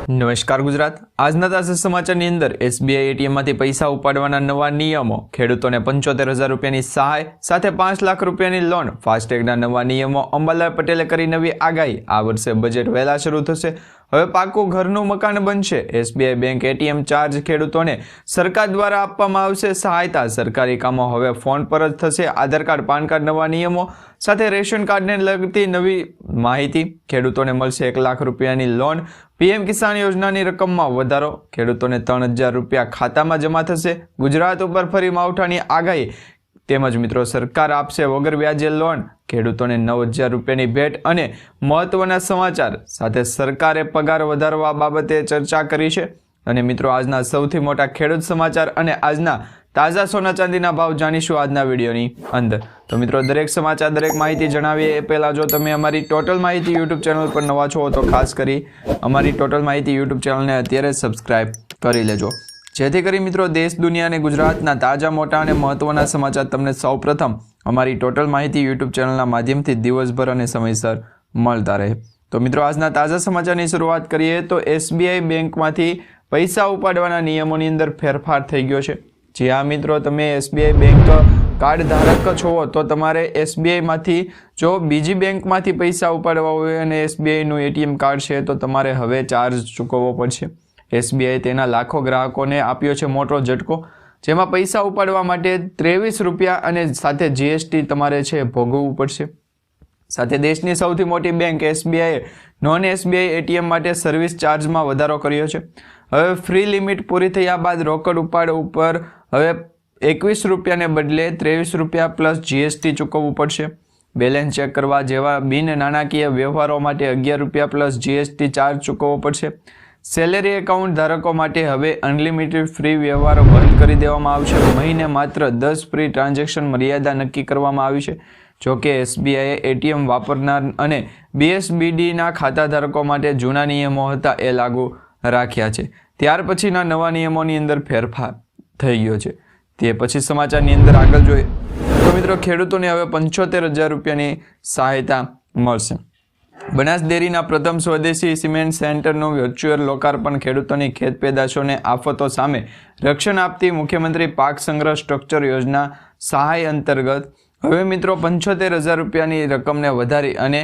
નમસ્કાર ગુજરાત। આજના તાજા સમાચારની અંદર એસબીઆઈ એટીએમમાંથી પૈસા ઉપાડવાના નવા નિયમો, ખેડૂતોને 75,000 રૂપિયાની સહાય સાથે 5 લાખ રૂપિયાની લોન, ફાસ્ટેગના નવા નિયમો, અંબાલાલ પટેલે કરી નવી આગાહી, આ વર્ષે બજેટ વહેલા શરૂ થશે, હવે પાકું ઘરનું મકાન બનશે, એસબીઆઈ બેંક એટીએમ ચાર્જ, ખેડૂતોને સરકાર દ્વારા આપવામાં આવશે સહાયતા, સરકારી કામો હવે ફોન પર જ થશે, આધાર કાર્ડ, પાન કાર્ડ નવા નિયમો સાથે રેશન કાર્ડને લગતી નવી માહિતી, ખેડૂતોને મળશે 1 લાખ રૂપિયાની લોન, પીએમ કિસાન યોજનાની રકમમાં વધારો, ખેડૂતોને 3,000 રૂપિયા ખાતામાં જમા થશે, ગુજરાત ઉપર ફરી માવઠાની આગાહી, તેમજ મિત્રો સરકાર આપશે વગર વ્યાજે લોન, ખેડૂતોને 9,000 રૂપિયાની ભેટ અને મહત્વના સમાચાર સાથે સરકારે પગાર વધારવા બાબતે ચર્ચા કરી છે। અને મિત્રો આજના સૌથી મોટા ખેડૂત સમાચાર અને આજના તાજા સોના ચાંદીના ભાવ જાણીશું આજના વિડીયોની અંદર। તો મિત્રો દરેક સમાચાર, દરેક માહિતી જણાવીએ એ પહેલાં જો તમે અમારી ટોટલ માહિતી યુટ્યુબ ચેનલ પર નવા છો તો ખાસ કરી અમારી ટોટલ માહિતી યુટ્યુબ ચેનલને અત્યારે સબસ્ક્રાઈબ કરી લેજો, જેથી કરી મિત્રો દેશ, દુનિયા અને ગુજરાતના તાજા, મોટા અને મહત્વના સમાચાર તમને સૌપ્રથમ અમારી ટોટલ માહિતી યુટ્યુબ ચેનલના માધ્યમથી દિવસભર અને સમયસર મળતા રહે। તો મિત્રો આજના તાજા સમાચારની શરૂઆત કરીએ તો એસબીઆઈ બેંકમાંથી પૈસા ઉપાડવાના નિયમોની અંદર ફેરફાર થઈ ગયો છે। જી હા મિત્રો, તમે એસબીઆઈ બેંક કાર્ડ ધારક છો તો તમારે એસબીઆઈમાંથી જો બીજી બેંકમાંથી પૈસા ઉપાડવા હોય અને એસબીઆઈનું એટીએમ કાર્ડ છે તો તમારે હવે ચાર્જ ચૂકવવો પડશે। એસબીઆઈ તેના લાખો ગ્રાહકોને આપ્યો છે મોટો ઝટકો, જેમાં પૈસા ઉપાડવા માટે 23 રૂપિયા અને સાથે જીએસટી તમારે છે ભોગવવું પડશે। સાથે દેશની સૌથી મોટી બેંક એસબીઆઈએ નોન એસબીઆઈ એટીએમ માટે સર્વિસ ચાર્જમાં વધારો કર્યો છે। હવે ફ્રી લિમિટ પૂરી થયા બાદ રોકડ ઉપાડ ઉપર હવે 21 રૂપિયાને બદલે 23 રૂપિયા પ્લસ જીએસટી ચૂકવવું પડશે। બેલેન્સ ચેક કરવા જેવા બિન નાણાકીય વ્યવહારો માટે 11 રૂપિયા પ્લસ જીએસટી ચાર્જ ચૂકવવો પડશે। સેલેરી એકાઉન્ટ ધારકો માટે હવે અનલિમિટેડ ફ્રી વ્યવહારો બંધ કરી દેવામાં આવશે। મહિને માત્ર 10 ફ્રી ટ્રાન્ઝેક્શન મર્યાદા નક્કી કરવામાં આવી છે। જોકે એસબીઆઈએ એટીએમ વાપરનાર અને બીએસબીડીના ખાતા ધારકો માટે જૂના નિયમો હતા એ લાગુ રાખ્યા છે। ત્યાર પછીના નવા નિયમોની અંદર ફેરફાર થઈ ગયો છે। તે પછી સમાચારની અંદર આગળ જોઈએ તો મિત્રો ખેડૂતોને હવે 75,000 રૂપિયાની સહાયતા મળશે। બનાસ ડેરીના પ્રથમ સ્વદેશી સિમેન્ટ સેન્ટરનું વર્ચ્યુઅલ લોકાર્પણ, ખેડૂતોની ખેત પેદાશોને આફતો સામે રક્ષણ આપતી મુખ્યમંત્રી પાક સંગ્રહ સ્ટ્રક્ચર યોજના સહાય અંતર્ગત હવે મિત્રો 75,000 રૂપિયાની રકમને વધારી અને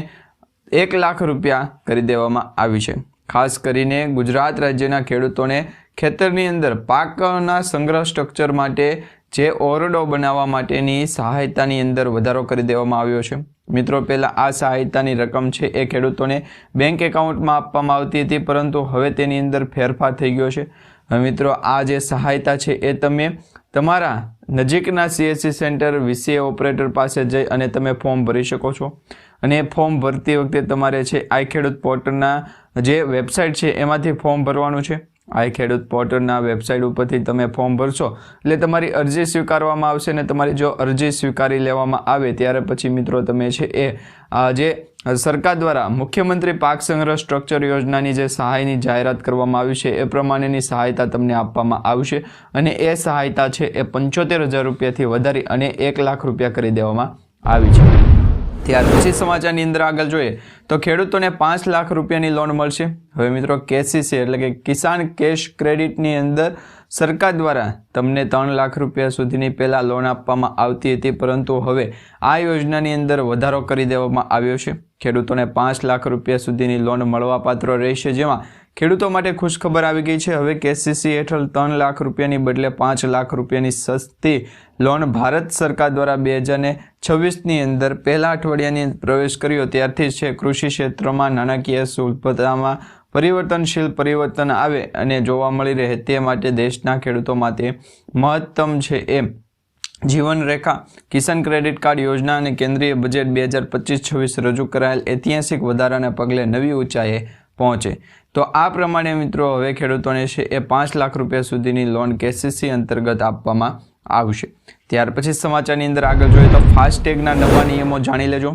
1 લાખ રૂપિયા કરી દેવામાં આવી છે। ખાસ કરીને ગુજરાત રાજ્યના ખેડૂતોને ખેતરની અંદર પાકના સંગ્રહ સ્ટ્રક્ચર માટે જે ઓરડો બનાવવા માટેની સહાયતાની અંદર વધારો કરી દેવામાં આવ્યો છે। મિત્રો પહેલાં આ સહાયતાની રકમ છે એ ખેડૂતોને બેંક એકાઉન્ટમાં આપવામાં આવતી હતી, પરંતુ હવે તેની અંદર ફેરફાર થઈ ગયો છે। હવે મિત્રો આ જે સહાયતા છે એ તમે તમારા નજીકના સીએસસી સેન્ટર, વીસીએ ઓપરેટર પાસે જઈ અને તમે ફોર્મ ભરી શકો છો। અને એ ફોર્મ ભરતી વખતે તમારે છે આઈ ખેડૂત પોર્ટલના જે વેબસાઇટ છે એમાંથી ફોર્મ ભરવાનું છે। આઈ ખેડૂત પોર્ટલના વેબસાઇટ ઉપરથી તમે ફોર્મ ભરશો એટલે તમારી અરજી સ્વીકારવામાં આવશે અને તમારી જો અરજી સ્વીકારી લેવામાં આવે ત્યારે પછી મિત્રો તમે છે એ જે સરકાર દ્વારા મુખ્યમંત્રી પાક સંગ્રહ સ્ટ્રક્ચર યોજનાની જે સહાયની જાહેરાત કરવામાં આવી છે એ પ્રમાણેની સહાયતા તમને આપવામાં આવશે અને એ સહાયતા છે એ 75,000 રૂપિયાથી વધારી અને 1 લાખ રૂપિયા કરી દેવામાં આવી છે। ત્યાર પછી સમાચારની અંદર આગળ જોઈએ તો ખેડૂતોને 5 લાખ રૂપિયાની લોન મળશે। હવે મિત્રો કેસીસી એટલે કે કિસાન કેશ ક્રેડિટની અંદર સરકાર દ્વારા તમને 3 લાખ રૂપિયા સુધીની પહેલાં લોન આપવામાં આવતી હતી, પરંતુ હવે આ યોજનાની અંદર વધારો કરી દેવામાં આવ્યો છે। ખેડૂતોને 5 લાખ રૂપિયા સુધીની લોન મળવાપાત્ર રહેશે, જેમાં ખેડૂતો માટે ખુશખબર આવી ગઈ છે। હવે કેસીસી હેઠળ 3 લાખ રૂપિયાની બદલે 5 લાખ રૂપિયાની સસ્તી લોન ભારત સરકાર દ્વારા 2026ની અંદર પહેલા અઠવાડિયાની પ્રવેશ કર્યો ત્યારથી જ છે કૃષિ ક્ષેત્રમાં નાણાકીય સુલભતામાં પરિવર્તનશીલ પરિવર્તન આવે અને જોવા મળી રહે તે માટે દેશના ખેડૂતો માટે મહત્તમ છે એ જીવન રેખા કિસાન ક્રેડિટ કાર્ડ યોજના અને કેન્દ્રીય બજેટ 2025-26 રજૂ કરાયેલ ઐતિહાસિક વધારાને પગલે નવી ઊંચાઈએ પહોંચે। તો આ પ્રમાણે મિત્રો હવે ખેડૂતોને છે એ 5 લાખ રૂપિયા સુધીની લોન કેસીસી અંતર્ગત આપવામાં આવશે। ત્યાર પછી સમાચારની અંદર આગળ જોઈએ તો ફાસ્ટેગના નવા નિયમો જાણી લેજો।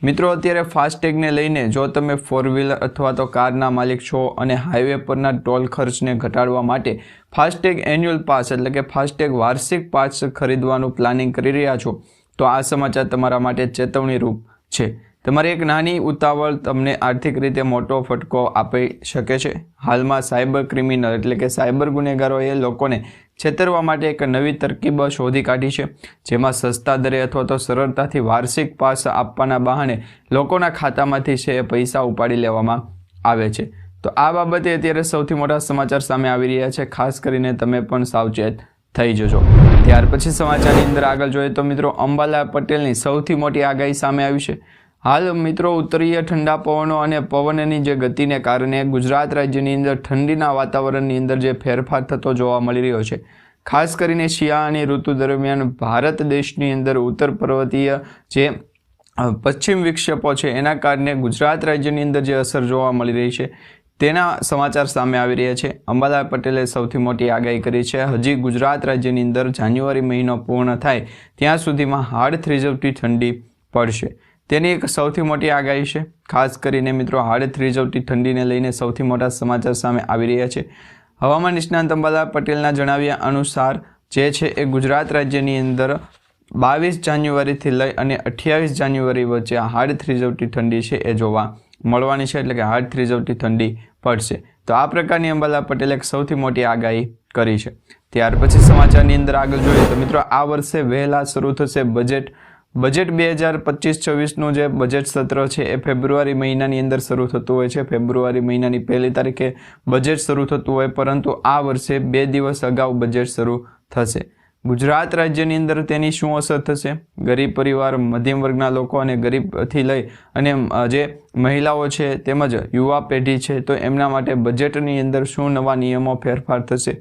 મિત્રો અત્યારે ફાસ્ટેગને લઈને જો તમે 4 વ્હીલર અથવા તો કારના માલિક છો અને હાઈવે પરના ટોલ ખર્ચને ઘટાડવા માટે ફાસ્ટેગ એન્યુઅલ પાસ એટલે કે ફાસ્ટેગ વાર્ષિક પાસ ખરીદવાનું પ્લાનિંગ કરી રહ્યા છો તો આ સમાચાર તમારા માટે ચેતવણીરૂપ છે। તમારી એક નાની ઉતાવળ તમને આર્થિક રીતે મોટો ફટકો આપી શકે છે. હાલમાં સાયબર ક્રિમિનલ એટલે કે સાયબર ગુનેગારોએ લોકોને છેતરવા માટે એક નવી તરકીબ શોધી કાઢી છે, જેમાં સસ્તા દરે અથવા તો સરળતાથી વાર્ષિક પાસ આપવાના બહાને લોકોના ખાતામાંથી છે પૈસા ઉપાડી લેવામાં આવે છે. તો આ બાબતે અત્યારે સૌથી મોટા સમાચાર સામે આવી રહ્યા છે. ખાસ કરીને તમે પણ સાવચેત થઈ જજો. ત્યાર પછી સમાચારની અંદર આગળ જોઈએ તો મિત્રો, અંબાલાલ પટેલની સૌથી મોટી આગાહી સામે આવી છે. હાલ મિત્રો ઉત્તરીય ઠંડા પવનો અને પવનની જે ગતિને કારણે ગુજરાત રાજ્યની અંદર ઠંડીના વાતાવરણની અંદર જે ફેરફાર થતો જોવા મળી રહ્યો છે. ખાસ કરીને શિયાળાની ઋતુ દરમિયાન ભારત દેશની અંદર ઉત્તર પર્વતીય જે પશ્ચિમ વિક્ષેપો છે એના કારણે ગુજરાત રાજ્યની અંદર જે અસર જોવા મળી રહી છે તેના સમાચાર સામે આવી રહ્યા છે. અંબાલાલ પટેલે સૌથી મોટી આગાહી કરી છે. હજી ગુજરાત રાજ્યની અંદર જાન્યુઆરી મહિનો પૂર્ણ થાય ત્યાં સુધીમાં હાડ થ્રીજવતી ઠંડી પડશે. તેની એક સૌથી મોટી આગાહી છે. ખાસ કરીને મિત્રો હાડ થ્રીજવતી ઠંડીને લઈને સૌથી મોટા સમાચાર સામે આવી રહ્યા છે. હવામાન નિષ્ણાંત અંબાલાલ પટેલના જણાવ્યા અનુસાર જે છે એ ગુજરાત રાજ્યની અંદર 22 જાન્યુઆરીથી લઈ અને 28 જાન્યુઆરી વચ્ચે હાડ થ્રીજવતી ઠંડી છે એ જોવા મળવાની છે, એટલે કે હાડ થ્રીજવતી ઠંડી પડશે. તો આ પ્રકારની અંબાલાલ પટેલે એક સૌથી મોટી આગાહી કરી છે. ત્યાર પછી સમાચારની અંદર આગળ જોઈએ તો મિત્રો, આ વર્ષે વહેલા શરૂ થશે બજેટ 2025-26નું જે બજેટ સત્ર છે એ ફેબ્રુઆરી મહિનાની અંદર શરૂ થતું હોય છે. ફેબ્રુઆરી મહિનાની 1લી તારીખે બજેટ શરૂ થતું હોય, પરંતુ આ વર્ષે 2 દિવસ અગાઉ બજેટ શરૂ થશે. ગુજરાત રાજ્યની અંદર તેની શું અસર થશે? ગરીબ પરિવાર, મધ્યમ વર્ગના લોકો અને ગરીબથી લઈ અને જે મહિલાઓ છે તેમજ યુવા પેઢી છે, તો એમના માટે બજેટની અંદર શું નવા નિયમો ફેરફાર થશે?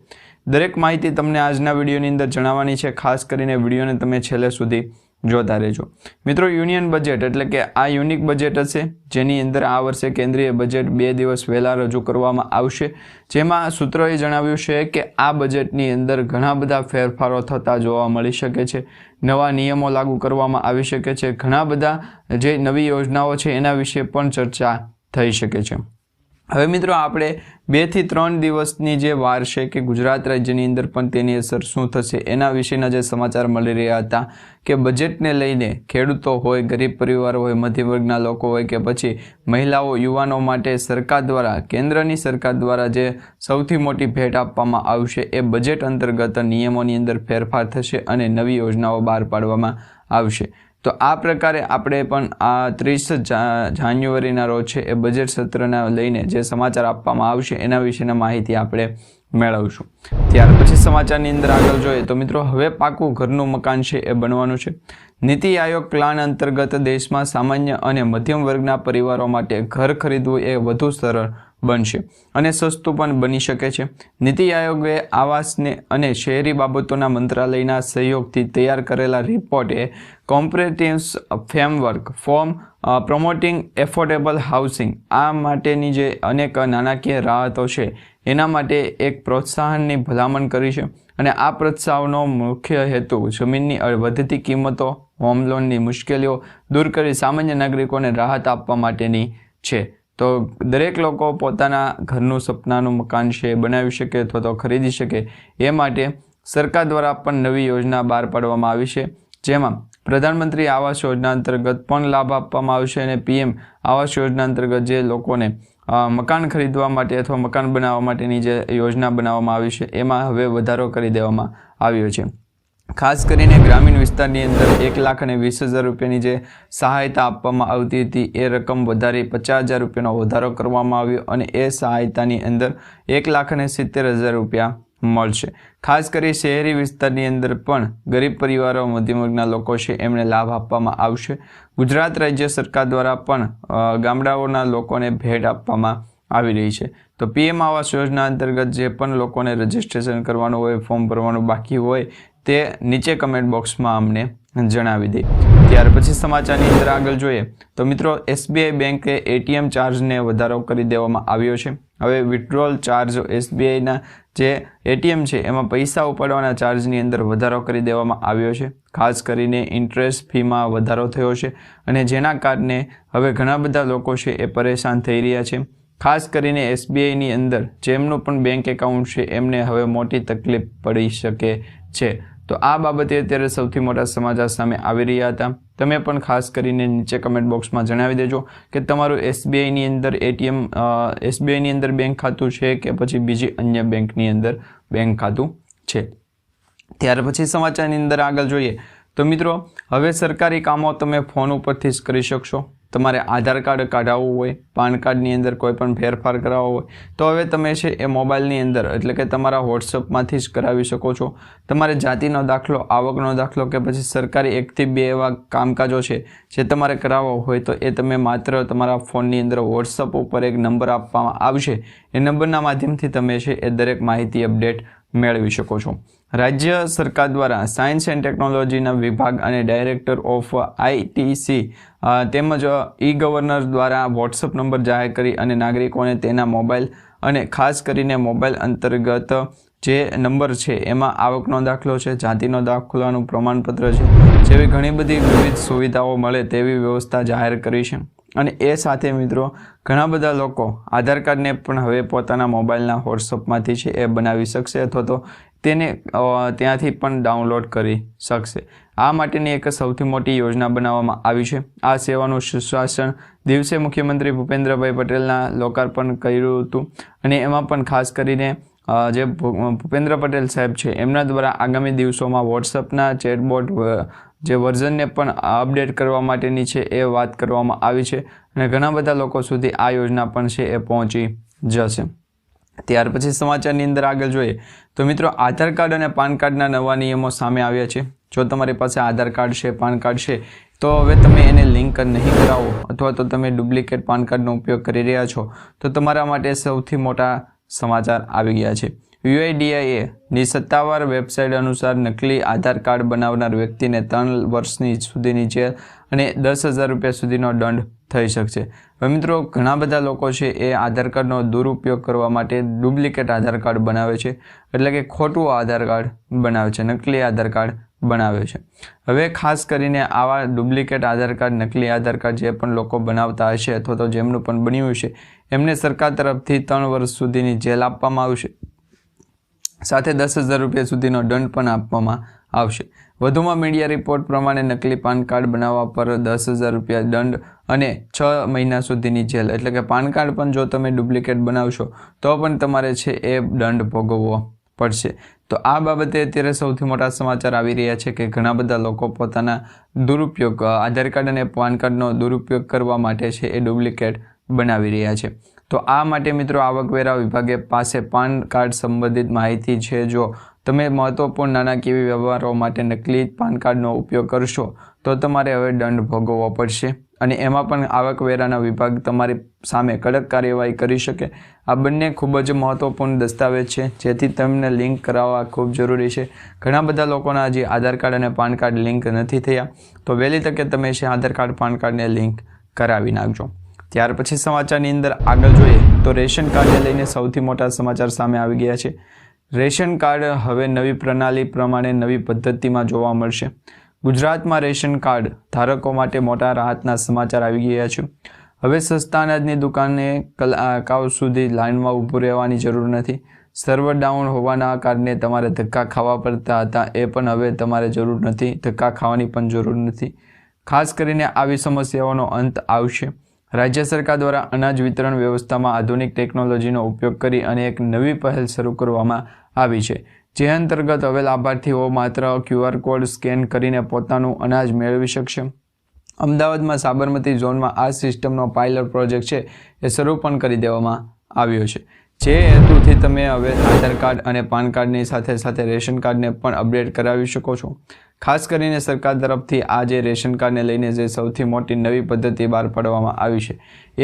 દરેક માહિતી તમને આજના વિડીયોની અંદર જણાવવાની છે. ખાસ કરીને વિડીયોને તમે છેલ્લે સુધી જોતા રહેજો. મિત્રો, યુનિયન બજેટ એટલે કે આ યુનિક બજેટ હશે, જેની અંદર આ વર્ષે કેન્દ્રીય બજેટ 2 દિવસ વહેલા રજૂ કરવામાં આવશે. જેમાં સૂત્રોએ જણાવ્યું છે કે આ બજેટની અંદર ઘણા બધા ફેરફારો થતા જોવા મળી શકે છે. નવા નિયમો લાગુ કરવામાં આવી શકે છે. ઘણા બધા જે નવી યોજનાઓ છે એના વિશે પણ ચર્ચા થઈ શકે છે. હવે મિત્રો, આપણે 2 થી 3 દિવસની જે વાર છે કે ગુજરાત રાજ્યની અંદર પણ તેની અસર શું થશે એના વિશેના જે સમાચાર મળી રહ્યા હતા કે બજેટને લઈને ખેડૂતો હોય, ગરીબ પરિવાર હોય, મધ્યમ વર્ગના લોકો હોય કે પછી મહિલાઓ, યુવાનો માટે સરકાર દ્વારા, કેન્દ્રની સરકાર દ્વારા જે સૌથી મોટી ભેટ આપવામાં આવશે એ બજેટ અંતર્ગત નિયમોની અંદર ફેરફાર થશે અને નવી યોજનાઓ બહાર પાડવામાં આવશે. તો આ પ્રકારે આપણે પણ આ 30 જાન્યુઆરીના રોજ છે એ બજેટ સત્રના લઈને જે સમાચાર આપવામાં આવશે એના વિશેના માહિતી આપણે મેળવશું. ત્યાર પછી સમાચારની અંદર આગળ જોઈએ તો મિત્રો, હવે પાકું ઘરનું મકાન છે એ બનવાનું છે. નીતિ આયોગ પ્લાન અંતર્ગત દેશમાં સામાન્ય અને મધ્યમ વર્ગના પરિવારો માટે ઘર ખરીદવું એ વધુ સરળ બનશે અને સસ્તું પણ બની શકે છે. નીતિ આયોગે આવાસને અને શહેરી બાબતોના મંત્રાલયના સહયોગથી તૈયાર કરેલા રિપોર્ટે comprehensive framework for promoting affordable housing આ માટેની જે અનેક નાણાકીય રાહતો છે એના માટે એક પ્રોત્સાહનની ભલામણ કરી છે. અને આ પ્રોત્સાહનનો મુખ્ય હેતુ જમીનની વધતી કિંમતો, હોમ લોનની મુશ્કેલીઓ દૂર કરી સામાન્ય નાગરિકોને રાહત આપવા માટેની છે. તો દરેક લોકો પોતાના ઘરનું સપનાનું મકાન છે બનાવી શકે અથવા તો ખરીદી શકે એ માટે સરકાર દ્વારા પણ નવી યોજના બહાર પાડવામાં આવી છે, જેમાં પ્રધાનમંત્રી આવાસ યોજના અંતર્ગત પણ લાભ આપવામાં આવશે અને PM આવાસ યોજના અંતર્ગત જે લોકોને મકાન ખરીદવા માટે અથવા મકાન બનાવવા માટેની જે યોજના બનાવવામાં આવી છે એમાં હવે વધારો કરી દેવામાં આવ્યો છે. ખાસ કરીને ગ્રામીણ વિસ્તારની અંદર 1,20,000 રૂપિયાની જે સહાયતા આપવામાં આવતી હતી એ રકમ વધારી 50,000 રૂપિયાનો વધારો કરવામાં આવ્યો અને એ સહાયતાની અંદર 1,70,000 રૂપિયા મળશે. ખાસ કરી શહેરી વિસ્તારની અંદર પણ ગરીબ પરિવારો, મધ્યમ વર્ગના લોકો છે એમને લાભ આપવામાં આવશે. ગુજરાત રાજ્ય સરકાર દ્વારા પણ ગામડાઓના લોકોને ભેટ આપવામાં આવી રહી છે. તો PM આવાસ યોજના અંતર્ગત જે પણ લોકોને રજીસ્ટ્રેશન કરવાનું હોય, ફોર્મ ભરવાનું બાકી હોય તે નીચે કમેન્ટ બોક્સમાં અમને જણાવી દે. ત્યાર પછી સમાચારની અંદર આગળ જોઈએ તો મિત્રો, SBI બેંકે ATM ચાર્જને વધારો કરી દેવામાં આવ્યો છે. હવે વિથડ્રોલ ચાર્જ, SBIના જે ATM છે એમાં પૈસા ઉપાડવાના ચાર્જની અંદર વધારો કરી દેવામાં આવ્યો છે. ખાસ કરીને ઇન્ટરેસ્ટ ફીમાં વધારો થયો છે અને જેના કારણે હવે ઘણા બધા લોકો છે એ પરેશાન થઈ રહ્યા છે. ખાસ કરીને SBIની અંદર જેમનું પણ બેંક એકાઉન્ટ છે એમને હવે મોટી તકલીફ પડી શકે છે. તો આ બાબતે અત્યારે સૌથી મોટા સમાચાર સામે આવી રહ્યા હતા. તમે પણ ખાસ કરીને નીચે કમેન્ટ બોક્સમાં જણાવી દેજો કે તમારું એસબીઆઈની અંદર એસબીઆઈની અંદર બેંક ખાતું છે કે પછી બીજી અન્ય બેંકની અંદર બેંક ખાતું છે. ત્યાર પછી સમાચારની અંદર આગળ જોઈએ તો મિત્રો, હવે સરકારી કામો તમે ફોન ઉપરથી જ કરી શકશો. તમારે આધાર કાર્ડ કાઢાવવું હોય, પાન કાર્ડની અંદર કોઈ પણ ફેરફાર કરાવવો હોય તો હવે તમે છે એ મોબાઈલની અંદર એટલે કે તમારા વોટ્સઅપમાંથી જ કરાવી શકો છો. તમારે જાતિનો દાખલો, આવકનો દાખલો કે પછી સરકારી 1 થી 2 એવા કામકાજો છે જે તમારે કરાવવા હોય તો એ તમે માત્ર તમારા ફોનની અંદર વોટ્સઅપ ઉપર એક નંબર આપવામાં આવશે. એ નંબરના માધ્યમથી તમે છે એ દરેક માહિતી અપડેટ મેળવી શકો છો. રાજ્ય સરકાર દ્વારા સાયન્સ એન્ડ ટેકનોલોજીના વિભાગ અને ડાયરેક્ટર ઓફ આઈટીસી તેમજ ઈ-ગવર્નર દ્વારા વોટ્સઅપ નંબર જાહેર કરી અને નાગરિકોને તેના મોબાઈલ અને ખાસ કરીને મોબાઈલ અંતર્ગત જે નંબર છે એમાં આવકનો દાખલો છે, જાતિનો દાખલાનું પ્રમાણપત્ર છે જેવી ઘણી બધી વિવિધ સુવિધાઓ મળે તેવી વ્યવસ્થા જાહેર કરી છે. અને એ સાથે મિત્રો, ઘણા બધા લોકો આધાર કાર્ડને પણ હવે પોતાના મોબાઈલના વોટ્સઅપમાંથી છે એ બનાવી શકશે અથવા તો તેને ત્યાંથી પણ ડાઉનલોડ કરી શકશે. આ માટેની એક સૌથી મોટી યોજના બનાવવામાં આવી છે. આ સેવાનું સુશાસન દિવસે મુખ્યમંત્રી ભૂપેન્દ્રભાઈ પટેલના લોકાર્પણ કર્યું હતું અને એમાં પણ ખાસ કરીને જે ભૂપેન્દ્ર પટેલ સાહેબ છે એમના દ્વારા આગામી દિવસોમાં વોટ્સઅપના ચેટબોટ જે વર્ઝનને પણ અપડેટ કરવા માટેની છે એ વાત કરવામાં આવી છે અને ઘણા બધા લોકો સુધી આ યોજના પણ છે એ પહોંચી જશે. ત્યાર પછી સમાચારની અંદર આગળ જોઈએ તો મિત્રો, આધાર કાર્ડ અને પાન કાર્ડના નવા નિયમો સામે આવ્યા છે. જો તમારી પાસે આધાર કાર્ડ છે, પાન કાર્ડ છે તો હવે તમે એને લિંક નહીં કરાવો અથવા તો તમે ડુપ્લિકેટ પાન કાર્ડનો ઉપયોગ કરી રહ્યા છો તો તમારા માટે સૌથી મોટા સમાચાર આવી ગયા છે. UIDAIની સત્તાવાર વેબસાઇટ અનુસાર નકલી આધાર કાર્ડ બનાવનાર વ્યક્તિને 3 વર્ષની સુધીની જેલ અને 10,000 રૂપિયા સુધીનો દંડ થઈ શકશે. હવે મિત્રો, ઘણા બધા લોકો છે એ આધાર કાર્ડનો દુરુપયોગ કરવા માટે ડુપ્લિકેટ આધાર કાર્ડ બનાવે છે, એટલે કે ખોટું આધાર કાર્ડ બનાવે છે, નકલી આધાર કાર્ડ બનાવે છે. હવે ખાસ કરીને આવા ડુપ્લિકેટ આધાર કાર્ડ, નકલી આધાર કાર્ડ જે પણ લોકો બનાવતા હશે અથવા તો જેમનું પણ બન્યું છે એમને સરકાર તરફથી 3 વર્ષ સુધીની જેલ આપવામાં આવશે, સાથે 10,000 રૂપિયા સુધીનો દંડ પણ આપવામાં આવશે. વધુમાં મીડિયા રિપોર્ટ પ્રમાણે નકલી પાન કાર્ડ બનાવવા પર 10,000 રૂપિયા દંડ અને 6 મહિના સુધીની જેલ, એટલે કે પાન કાર્ડ પણ જો તમે ડુપ્લિકેટ બનાવશો તો પણ તમારે છે એ દંડ ભોગવવો પડશે. તો આ બાબતે અત્યારે સૌથી મોટા સમાચાર આવી રહ્યા છે કે ઘણા બધા લોકો પોતાના દુરુપયોગ, આધાર કાર્ડ અને પાન કાર્ડનો દુરુપયોગ કરવા માટે છે એ ડુપ્લિકેટ બનાવી રહ્યા છે. તો આ માટે મિત્રો, આવકવેરા વિભાગે પાસે પાન કાર્ડ સંબંધિત માહિતી છે. જો તમે મહત્વપૂર્ણ નાણાકીય વ્યવહારો માટે નકલી પાન કાર્ડનો ઉપયોગ કરશો તો તમારે હવે દંડ ભોગવવો પડશે અને એમાં પણ આવકવેરાના વિભાગ તમારી સામે કડક કાર્યવાહી કરી શકે. આ બંને ખૂબ જ મહત્વપૂર્ણ દસ્તાવેજ છે જેથી તમને લિંક કરાવવા ખૂબ જરૂરી છે. ઘણા બધા લોકોના હજી આધાર કાર્ડ અને પાન કાર્ડ લિંક નથી થયા, તો વહેલી તકે તમે છે આધાર કાર્ડ, પાન કાર્ડને લિંક કરાવી નાખજો. ત્યાર પછી સમાચારની અંદર આગળ જોઈએ તો રેશન કાર્ડને લઈને સૌથી મોટા સમાચાર સામે આવી ગયા છે. રેશન કાર્ડ હવે નવી પ્રણાલી પ્રમાણે નવી પદ્ધતિમાં જોવા મળશે. ગુજરાતમાં રેશન કાર્ડ ધારકો માટે મોટા રાહતના સમાચાર આવી ગયા છે. હવે સસ્તા અનાજની દુકાને કલાકો સુધી લાઇનમાં ઊભું રહેવાની જરૂર નથી. સર્વર ડાઉન હોવાના કારણે તમારે ધક્કા ખાવા પડતા હતા, એ પણ હવે તમારે જરૂર નથી. ધક્કા ખાવાની પણ જરૂર નથી. ખાસ કરીને આવી સમસ્યાઓનો અંત આવશે. રાજ્ય સરકાર દ્વારા અનાજ વિતરણ વ્યવસ્થામાં આધુનિક ટેકનોલોજીનો ઉપયોગ કરી અને એક નવી પહેલ શરૂ કરવામાં આવી છે, જે અંતર્ગત હવે લાભાર્થીઓ માત્ર QR કોડ સ્કેન કરીને પોતાનું અનાજ મેળવી શકશે. અમદાવાદમાં સાબરમતી ઝોનમાં આ સિસ્ટમનો પાયલોટ પ્રોજેક્ટ છે એ શરૂ પણ કરી દેવામાં આવ્યો છે, જે હેતુથી તમે હવે આધાર કાર્ડ અને પાન કાર્ડની સાથે સાથે રેશન કાર્ડને પણ અપડેટ કરાવી શકો છો. ખાસ કરીને સરકાર તરફથી આ જે રેશન કાર્ડને લઈને જે સૌથી મોટી નવી પદ્ધતિ બહાર પાડવામાં આવી છે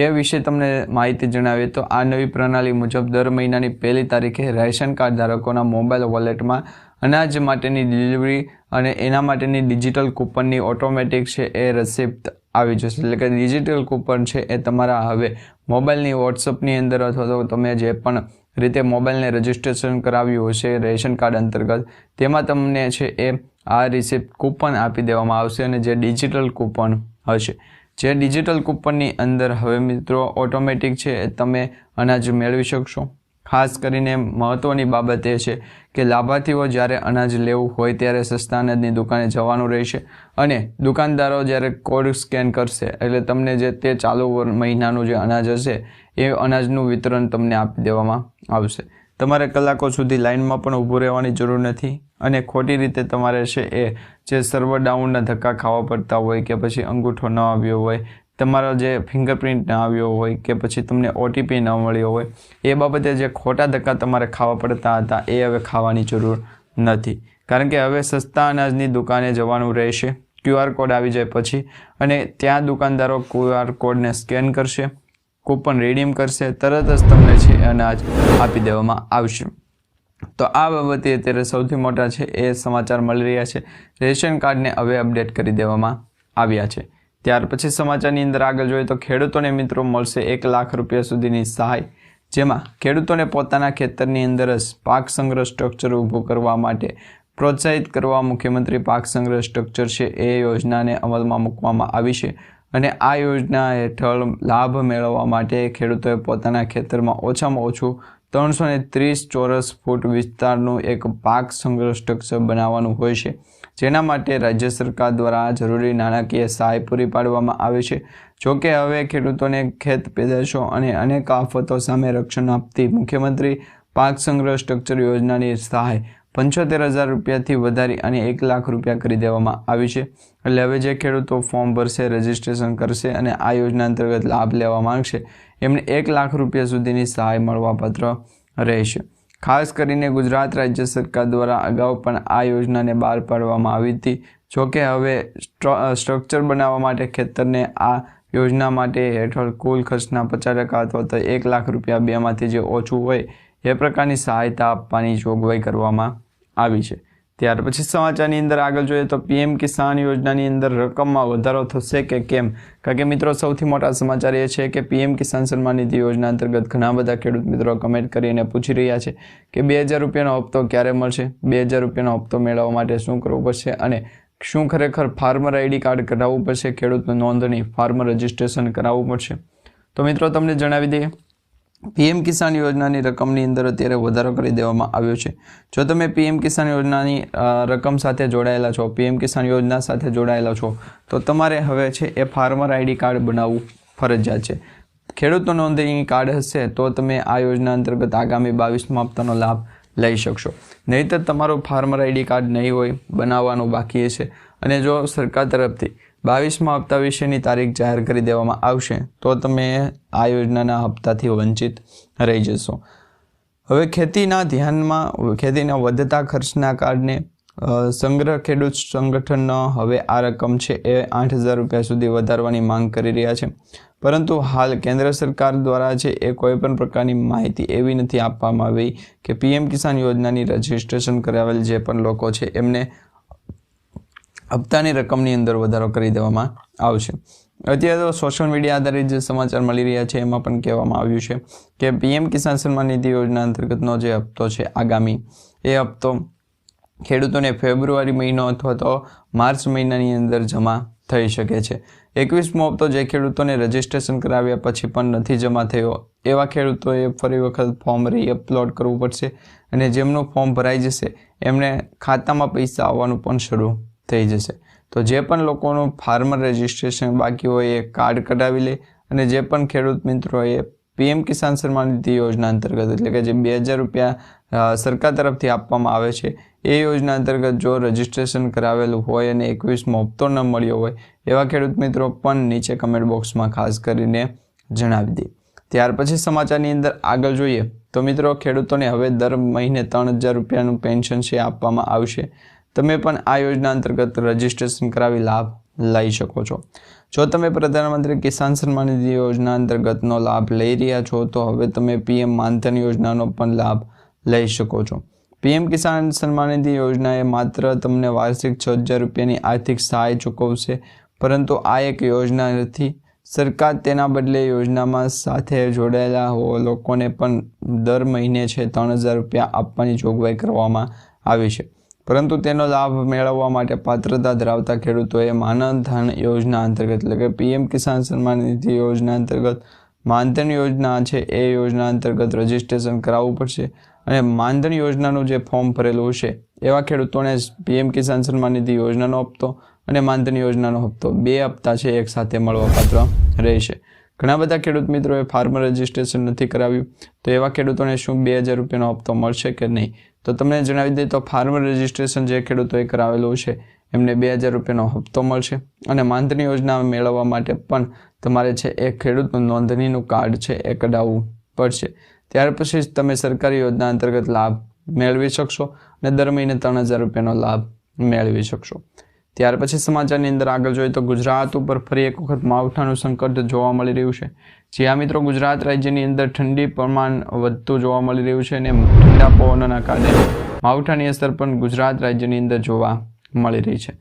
એ વિશે તમને માહિતી જણાવીએ તો આ નવી પ્રણાલી મુજબ દર મહિનાની 1લી તારીખે રેશન કાર્ડ ધારકોના મોબાઈલ વોલેટમાં અનાજ માટેની ડિલિવરી અને એના માટેની ડિજિટલ કૂપનની ઓટોમેટિક છે એ રિસિપ્ટ આવી જશે. એટલે કે ડિજિટલ કૂપન છે એ તમારા હવે મોબાઈલની વોટ્સઅપની અંદર અથવા તો તમે જે પણ રીતે મોબાઈલને રજિસ્ટ્રેશન કરાવ્યું હશે રેશન કાર્ડ અંતર્ગત તેમાં તમને છે એ આ રિસિપ્ટ કૂપન આપી દેવામાં આવશે અને જે ડિજિટલ કૂપન હશે, જે ડિજિટલ કૂપનની અંદર હવે મિત્રો ઓટોમેટિક છે તમે અનાજ મેળવી શકશો. ખાસ કરીને મહત્ત્વની બાબત એ છે કે લાભાર્થીઓ જ્યારે અનાજ લેવું હોય ત્યારે સસ્તા અનાજની દુકાને જવાનું રહેશે અને દુકાનદારો જ્યારે કોડ સ્કેન કરશે એટલે તમને જે તે ચાલુ મહિનાનું જે અનાજ હશે એ અનાજનું વિતરણ તમને આપી દેવામાં આવશે. તમારે કલાકો સુધી લાઇનમાં પણ ઊભું રહેવાની જરૂર નથી અને ખોટી રીતે તમારે છે એ જે સર્વર ડાઉનના ધક્કા ખાવા પડતા હોય કે પછી અંગૂઠો ન આવ્યો હોય, તમારો જે ફિંગરપ્રિન્ટ ન આવ્યો હોય કે પછી તમને OTP ન મળ્યો હોય, એ બાબતે જે ખોટા ધક્કા તમારે ખાવા પડતા હતા એ હવે ખાવાની જરૂર નથી. કારણ કે હવે સસ્તા અનાજની દુકાને જવાનું રહેશે. QR કોડ આવી જાય પછી અને ત્યાં દુકાનદારો QR કોડને સ્કેન કરશે, કૂપન રીડીમ કરશે, તરત જ તમને છે અનાજ આપી દેવામાં આવશે. તો આ બાબતે અત્યારે સૌથી મોટા છે એ સમાચાર મળી રહ્યા છે. રેશન કાર્ડને હવે અપડેટ કરી દેવામાં આવ્યા છે. ત્યાર પછી સમાચારની અંદર આગળ જોઈએ તો ખેડૂતોને મિત્રો મળશે 1 લાખ રૂપિયા સુધીની સહાય, જેમાં ખેડૂતોને પોતાના ખેતરની અંદર જ પાક સંગ્રહ સ્ટ્રક્ચર ઊભું કરવા માટે પ્રોત્સાહિત કરવા મુખ્યમંત્રી પાક સંગ્રહ સ્ટ્રક્ચર છે એ યોજનાને અમલમાં મૂકવામાં આવી છે. અને આ યોજના હેઠળ લાભ મેળવવા માટે ખેડૂતોએ પોતાના ખેતરમાં ઓછામાં ઓછું 330 ચોરસ ફૂટ વિસ્તારનું એક પાક સંગ્રહ સ્ટ્રક્ચર બનાવવાનું હોય છે, જેના માટે રાજ્ય સરકાર દ્વારા જરૂરી નાણાકીય સહાય પૂરી પાડવામાં આવે છે. જોકે હવે ખેડૂતોને ખેત પેદાશો અને અનેક આફતો સામે રક્ષણ આપતી મુખ્યમંત્રી પાક સંગ્રહ સ્ટ્રક્ચર યોજનાની સહાય 75,000 રૂપિયાથી વધારી અને 1 લાખ રૂપિયા કરી દેવામાં આવી છે. એટલે હવે જે ખેડૂતો ફોર્મ ભરશે, રજીસ્ટ્રેશન કરશે અને આ યોજના અંતર્ગત લાભ લેવા માંગશે એમને 1 લાખ રૂપિયા સુધીની સહાય મળવાપાત્ર રહેશે. ખાસ કરીને ગુજરાત રાજ્ય સરકાર દ્વારા અગાઉ પણ આ યોજનાને બહાર પાડવામાં આવી હતી. જોકે હવે સ્ટ્રક્ચર બનાવવા માટે ખેતરને આ યોજના માટે હેઠળ કુલ ખર્ચના 50% અથવા તો 1 લાખ રૂપિયા બેમાંથી જે ઓછું હોય એ પ્રકારની સહાયતા આપવાની જોગવાઈ કરવામાં આવી છે. ત્યાર પછી સમાચારની અંદર આગળ જોઈએ તો PM કિસાન યોજનાની અંદર રકમમાં વધારો થશે કે કેમ? કારણ કે મિત્રો સૌથી મોટા સમાચાર એ છે કે PM કિસાન સન્માન નિધિ યોજના અંતર્ગત ઘણા બધા ખેડૂત મિત્રો કમેન્ટ કરીને પૂછી રહ્યા છે કે 2,000 રૂપિયાનો હપ્તો ક્યારે મળશે, 2,000 રૂપિયાનો હપ્તો મેળવવા માટે શું કરવું પડશે અને શું ખરેખર ફાર્મર ID કાર્ડ કઢાવવું પડશે, ખેડૂતનું નોંધણી ફાર્મર રજિસ્ટ્રેશન કરાવવું પડશે? તો મિત્રો તમને જણાવી દઈએ, PM કિસાન યોજનાની રકમની અંદર અત્યારે વધારો કરી દેવામાં આવ્યો છે. જો તમે PM કિસાન યોજનાની રકમ સાથે જોડાયેલા છો, PM કિસાન યોજના સાથે જોડાયેલા છો, તો તમારે હવે છે એ ફાર્મર ID કાર્ડ બનાવવું ફરજિયાત છે. ખેડૂતનું નોંધણી કાર્ડ હશે તો તમે આ યોજના અંતર્ગત આગામી 22મા હપ્તાનો લાભ લઈ શકશો. નહીંતર તમારું ફાર્મર ID કાર્ડ નહીં હોય, બનાવવાનું બાકી છે અને જો સરકાર તરફથી 22મા હપ્તા વિશેની તારીખ જાહેર કરી દેવામાં આવશે તો તમે આ યોજનાના હપ્તાથી વંચિત રહી જશો. હવે ખેતીના વધતા ખર્ચના કારણે સંગ્રહ ખેડૂત સંગઠનનો હવે આ રકમ છે એ 8,000 રૂપિયા સુધી વધારવાની માંગ કરી રહ્યા છે. પરંતુ હાલ કેન્દ્ર સરકાર દ્વારા છે એ કોઈપણ પ્રકારની માહિતી એવી નથી આપવામાં આવી કે PM કિસાન યોજનાની રજિસ્ટ્રેશન કરાવેલ જે પણ લોકો છે એમને હપ્તાની રકમની અંદર વધારો કરી દેવામાં આવશે. અત્યારે તો સોશિયલ મીડિયા આધારિત જે સમાચાર મળી રહ્યા છે એમાં પણ કહેવામાં આવ્યું છે કે PM કિસાન સન્માન નિધિ યોજના અંતર્ગતનો જે હપ્તો છે આગામી, એ હપ્તો ખેડૂતોને ફેબ્રુઆરી મહિનો અથવા તો માર્ચ મહિનાની અંદર જમા થઈ શકે છે. 21મો હપ્તો જે ખેડૂતોને રજિસ્ટ્રેશન કરાવ્યા પછી પણ નથી જમા થયો એવા ખેડૂતોએ ફરી વખત ફોર્મ રીઅપલોડ કરવું પડશે અને જેમનું ફોર્મ ભરાઈ જશે એમને ખાતામાં પૈસા આવવાનું પણ શરૂ થઈ જશે. તો જે પણ લોકોનું ફાર્મર રજિસ્ટ્રેશન બાકી હોય એ કાર્ડ કઢાવી લે અને જે પણ ખેડૂત મિત્રોએ PM કિસાન સન્માન નિધિ યોજના અંતર્ગત એટલે કે જે 2,000 રૂપિયા સરકાર તરફથી આપવામાં આવે છે એ યોજના અંતર્ગત જો રજિસ્ટ્રેશન કરાવેલું હોય અને 21મો હપ્તો ન મળ્યો હોય એવા ખેડૂત મિત્રો પણ નીચે કમેન્ટ બોક્સમાં ખાસ કરીને જણાવી દે. ત્યાર પછી સમાચારની અંદર આગળ જોઈએ તો મિત્રો ખેડૂતોને હવે દર મહિને 3,000 રૂપિયાનું પેન્શન છે આપવામાં આવશે. તમે પણ આ યોજના અંતર્ગત રજિસ્ટ્રેશન કરાવી લાભ લઈ શકો છો. જો તમે પ્રધાનમંત્રી કિસાન સન્માન નિધિ યોજના અંતર્ગતનો લાભ લઈ રહ્યા છો તો હવે તમે PM માનધન યોજનાનો પણ લાભ લઈ શકો છો. PM કિસાન સન્માન નિધિ યોજનાએ માત્ર તમને વાર્ષિક 6,000 રૂપિયાની આર્થિક સહાય ચૂકવશે, પરંતુ આ એક યોજના નથી. સરકાર તેના બદલે યોજનામાં સાથે જોડાયેલા લોકોને પણ દર મહિને છે 3,000 રૂપિયા આપવાની જોગવાઈ કરવામાં આવી છે. પરંતુ તેનો લાભ મેળવવા માટે પાત્રતા ધરાવતા ખેડૂતોએ માનધન યોજના અંતર્ગત એટલે કે PM કિસાન સન્માન નિધિ યોજના અંતર્ગત માનધન યોજના છે એ યોજના અંતર્ગત રજીસ્ટ્રેશન કરાવવું પડશે અને માનધન યોજનાનું જે ફોર્મ ભરેલું છે એવા ખેડૂતોને પીએમ કિસાન સન્માન નિધિ યોજનાનો હપ્તો અને માનધન યોજનાનો હપ્તો 2 હપ્તા છે એક સાથે મળવાપાત્ર રહેશે. ઘણા બધા ખેડૂત મિત્રોએ ફાર્મર રજીસ્ટ્રેશન નથી કરાવ્યું, તો એવા ખેડૂતોને શું 2000 રૂપિયાનો હપ્તો મળશે કે નહીં? તો તમને જણાવી દઈએ તો ફાર્મર રજીસ્ટ્રેશન જે ખેડૂતોએ કરાવેલું છે એમને 2000 રૂપિયાનો હપ્તો મળશે અને માનધન યોજના મેળવવા માટે પણ તમારે છે એ ખેડૂતનું નોંધણીનું કાર્ડ છે એ કઢાવવું પડશે. ત્યાર પછી જ તમે સરકારી યોજના અંતર્ગત લાભ મેળવી શકશો અને દર મહિને 3000 રૂપિયાનો લાભ મેળવી શકશો. ત્યાર પછી સમાચારની અંદર આગળ જોઈએ તો ગુજરાત ઉપર ફરી એક વખત માવઠાનું સંકટ જોવા મળી રહ્યું છે. જી આ મિત્રો, ગુજરાત રાજ્યની અંદર ઠંડી પ્રમાણ વધતું જોવા મળી રહ્યું છે અને ઠંડા પવનોના કારણે માવઠાની અસર પણ ગુજરાત રાજ્યની અંદર જોવા મળી રહી છે.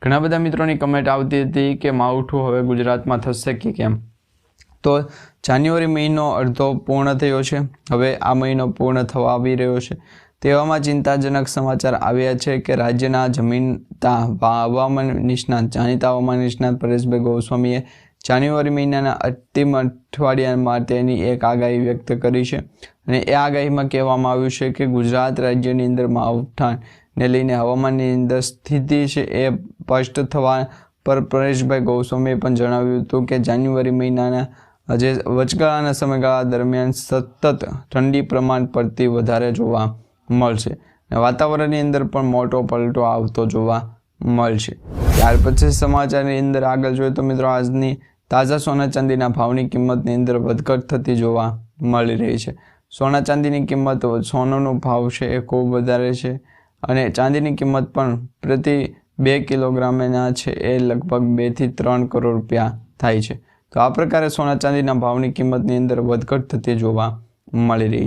ઘણા બધા મિત્રોની કમેન્ટ આવતી હતી કે માવઠું હવે ગુજરાતમાં થશે કે કેમ? તો જાન્યુઆરી મહિનો અડધો પૂર્ણ થયો છે, હવે આ મહિનો પૂર્ણ થવા આવી રહ્યો છે. તેવામાં ચિંતાજનક સમાચાર આવ્યા છે કે રાજ્યના હવામાન નિષ્ણાત જાણીતા હવામાન નિષ્ણાત પરેશભાઈ ગોસ્વામીએ જાન્યુઆરી મહિનાના અંતિમ અઠવાડિયા માટેની એક આગાહી વ્યક્ત કરી છે અને એ આગાહીમાં કહેવામાં આવ્યું છે કે ગુજરાત રાજ્યની અંદર માવઠાને લઈને હવામાનની અંદર સ્થિતિ છે એ સ્પષ્ટ થવા પર પરેશભાઈ ગોસ્વામીએ પણ જણાવ્યું હતું કે જાન્યુઆરી મહિનાના જે વચગાળાના સમયગાળા દરમિયાન સતત ઠંડી પ્રમાણ પડતી વધારે જોવા મળશે અને વાતાવરણની અંદર પણ મોટો પલટો આવતો જોવા મળશે. ત્યાર પછી સમાચારની અંદર આગળ જોઈએ તો મિત્રો, આજની તાજા સોના ચાંદીના ભાવની કિંમતની અંદર વધઘટ થતી જોવા મળી રહી છે. સોના ચાંદીની કિંમત, સોનાનો ભાવ છે એ ખૂબ વધારે છે અને ચાંદીની કિંમત પણ પ્રતિ 2 કિલોગ્રામના છે એ લગભગ 2 થી 3 કરોડ રૂપિયા થાય છે. તો આ પ્રકારે સોના ચાંદીના ભાવની કિંમતની અંદર વધઘટ થતી જોવા મળી રહી છે.